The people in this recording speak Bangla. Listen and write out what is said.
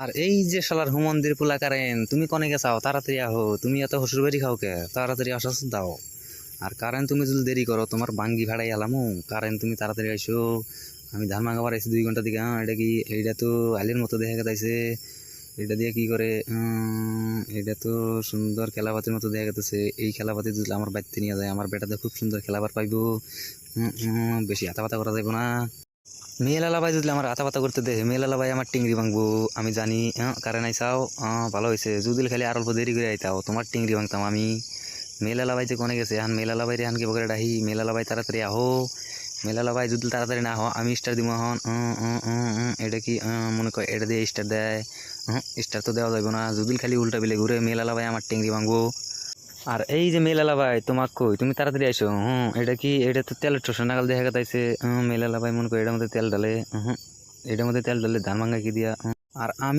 আর এই যে শালার হুমন্দির পোলা কারেন, তুমি কনে গেছাও? তাড়াতাড়ি আহো, তুমি এত হসুর বাড়ি খাও কে? তাড়াতাড়ি আসাস দাও। আর কারেন্ট তুমি যদি দেরি করো তোমার বাঙ্গি ভাড়াই আলামু। কারেন্ট তুমি তাড়াতাড়ি আইসো। আমি ধান ভাঙাবার আইসি 2 ঘন্টা দিকে। এটা কি? এইটা তো আলির মতো দেখা গেছে। এটা দিয়ে কি করে? এটা তো সুন্দর খেলাপাতির মতো দেখা গেছে। এই খেলাপাতি যদি আমার বাড়িতে নিয়ে যায়, আমার বেটাতে খুব সুন্দর খেলাবার পাইবো। বেশি হাতাপাতা করা যাবে না। মেয়েলালা ভাই যদি আমার হাতাপাতা করতে দেয়, মেয়েলালা ভাই আমার টিংরি ভাঙবো। আমি জানি। কারেন্ট আইসাও, ভালো হয়েছে। যদি খালি আর অল্প দেরি করে আইতাও, তোমার টিংরি ভাঙতাম আমি। মেলালা ভাই যে কোনে গেছে এখন? মেলালা ভাই রে এখন কি বকে ডাহি? মেলালা ভাই তাড়াতাড়ি আহো। মেলালা ভাই যদি তাড়াতাড়ি না হো, আমি স্টার দিব এখন। এটা কি? মনে কর এটা দিয়ে স্টার দেয়? স্টার তো দেওয়া যাবে না। যদি খালি উল্টা বিলে ঘুরে, মেলালা ভাই আমার টেংরি ভাঙবো। আর এই যে মেলালা ভাই, তোমাক কই, তুমি তাড়াতাড়ি আইসো। এটা কি? এটা তো তেলের ঠোসা নাগাল দেখা গেছে। মেলালা ভাই মনে কর এটার মধ্যে তেল ঢালে। এটার মধ্যে তেল ঢালে ধান ভাঙা কি দিয়া? আর আমি